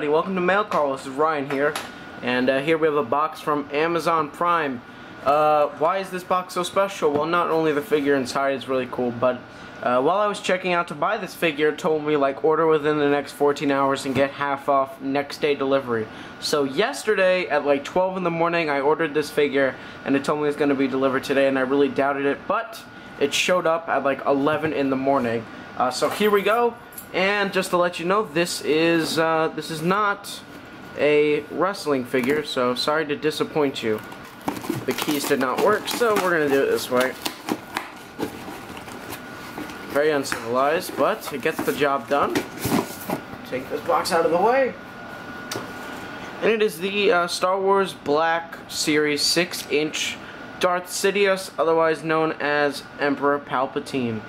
everybody, welcome to Mail Call. This is Ryan here, and here we have a box from Amazon Prime. Why is this box so special? Well, not only the figure inside is really cool, but while I was checking out to buy this figure, it told me like order within the next 14 hours and get half off next day delivery. So yesterday at like 12 in the morning I ordered this figure and it told me it's going to be delivered today, and I really doubted it, but it showed up at like 11 in the morning. So here we go. And just to let you know, this is not a wrestling figure, so sorry to disappoint you. The keys did not work, so we're gonna do it this way. Very uncivilized, but it gets the job done. Take this box out of the way. And it is the Star Wars Black Series 6-inch Darth Sidious, otherwise known as Emperor Palpatine.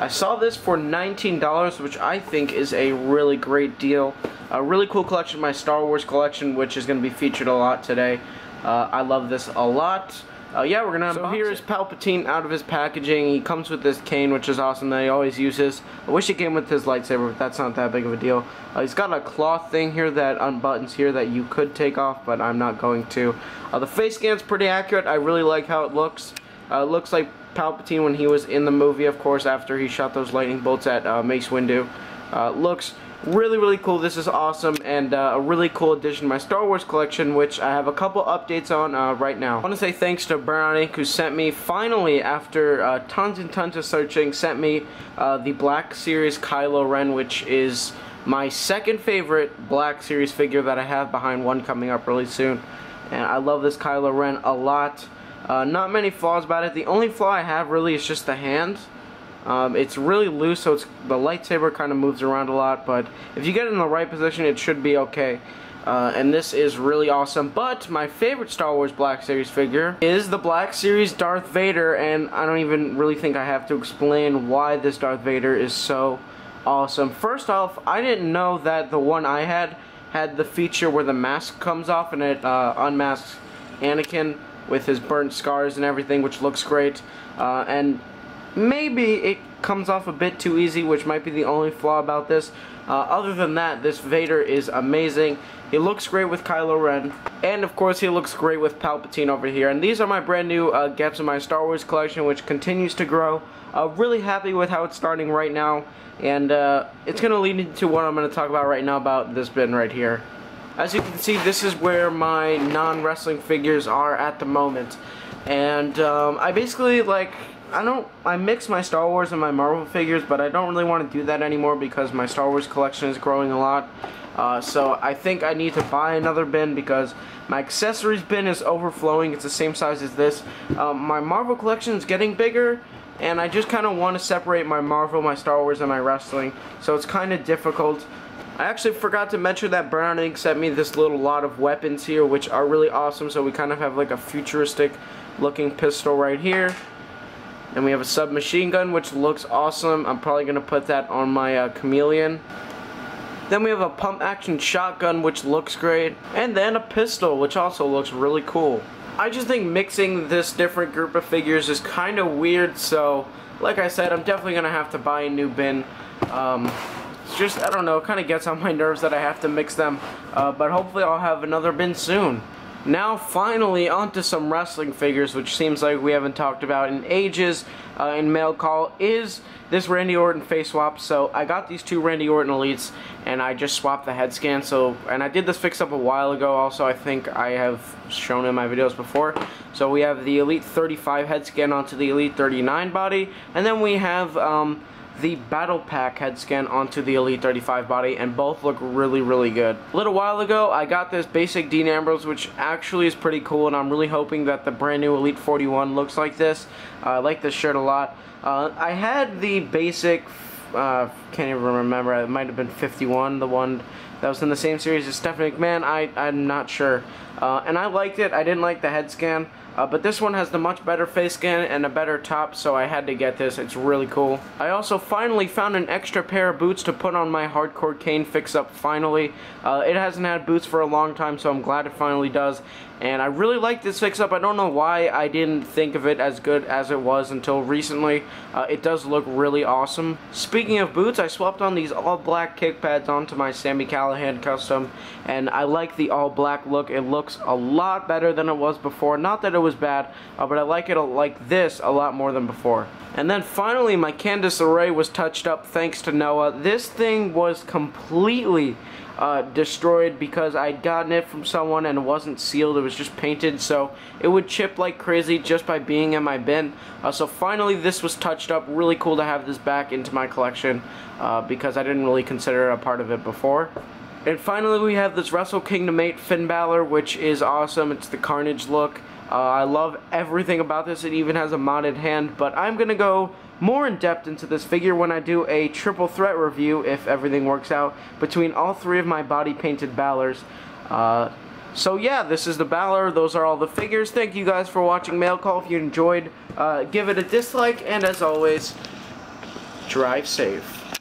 I saw this for $19, which I think is a really great deal. A really cool collection, my Star Wars collection, which is going to be featured a lot today. I love this a lot. Yeah, we're going to unbox it. So here is Palpatine out of his packaging. He comes with this cane, which is awesome, that he always uses. I wish it came with his lightsaber, but that's not that big of a deal. He's got a cloth thing here that unbuttons here that you could take off, but I'm not going to. The face scan's pretty accurate. I really like how it looks. It looks like Palpatine when he was in the movie, of course, after he shot those lightning bolts at Mace Windu. Looks really cool. This is awesome, and a really cool addition to my Star Wars collection, which I have a couple updates on right now. I want to say thanks to BurnoutInc, who sent me, finally, after tons and tons of searching, sent me the Black Series Kylo Ren, which is my second favorite Black Series figure that I have, behind one coming up really soon. And I love this Kylo Ren a lot. Not many flaws about it. The only flaw I have really is just the hand. It's really loose, so the lightsaber kind of moves around a lot, but if you get it in the right position, it should be okay. And this is really awesome. But my favorite Star Wars Black Series figure is the Black Series Darth Vader, and I don't even really think I have to explain why this Darth Vader is so awesome. First off, I didn't know that the one I had the feature where the mask comes off and it unmasks Anakin with his burnt scars and everything, which looks great. And maybe it comes off a bit too easy, which might be the only flaw about this. Other than that, this Vader is amazing. He looks great with Kylo Ren, and of course he looks great with Palpatine over here. And these are my brand new gets in my Star Wars collection, which continues to grow. Really happy with how it's starting right now, and it's going to lead into what I'm going to talk about right now about this bin right here. As you can see, this is where my non-wrestling figures are at the moment. And I basically, like, I mix my Star Wars and my Marvel figures, but I don't really want to do that anymore because my Star Wars collection is growing a lot. So I think I need to buy another bin because my accessories bin is overflowing. It's the same size as this. My Marvel collection is getting bigger, and I just kind of want to separate my Marvel, my Star Wars, and my wrestling. So it's kind of difficult. I actually forgot to mention that BurnoutInc sent me this little lot of weapons here, which are really awesome. So we kind of have like a futuristic looking pistol right here. And we have a submachine gun, which looks awesome. I'm probably going to put that on my Chameleon. Then we have a pump action shotgun, which looks great. And then a pistol, which also looks really cool. I just think mixing this different group of figures is kind of weird. So, like I said, I'm definitely going to have to buy a new bin. It's just, I don't know, it kind of gets on my nerves that I have to mix them, but hopefully I'll have another bin soon. Now finally onto some wrestling figures, which seems like we haven't talked about in ages in Mail Call, is this Randy Orton face swap. So I got these two Randy Orton Elites, and I just swapped the head scan. And I did this fix up a while ago also. I think I have shown in my videos before. So we have the Elite 35 head scan onto the Elite 39 body, and then we have the Battle Pack head scan onto the Elite 35 body, and both look really good. A little while ago, I got this basic Dean Ambrose, which actually is pretty cool, and I'm really hoping that the brand new Elite 41 looks like this. I like this shirt a lot. I had the basic, can't even remember, it might have been 51, the one that was in the same series as Stephanie McMahon. I'm not sure. And I liked it. I didn't like the head scan. But this one has the much better face scan and a better top, so I had to get this. It's really cool. I also finally found an extra pair of boots to put on my Hardcore Kane fix-up finally. It hasn't had boots for a long time, so I'm glad it finally does. And I really like this fix-up. I don't know why I didn't think of it as good as it was until recently. It does look really awesome. Speaking of boots, boots, I swapped on these all black kick pads onto my Sami Callihan custom, and I like the all black look. It looks a lot better than it was before. Not that it was bad, but I like it like this a lot more than before. And then finally, my Candice LeRae was touched up thanks to Noah. This thing was completely destroyed because I'd gotten it from someone and it wasn't sealed. It was just painted, so it would chip like crazy just by being in my bin. So finally this was touched up. Really cool to have this back into my collection because I didn't really consider it a part of it before. And finally we have this Wrestle Kingdom 8 Finn Balor, which is awesome. It's the Carnage look. I love everything about this. It even has a modded hand, but I'm gonna go more in depth into this figure when I do a triple threat review, if everything works out, between all three of my body painted Balors. So yeah, this is the Balor. Those are all the figures. Thank you guys for watching Mail Call. If you enjoyed, give it a dislike, and as always, drive safe.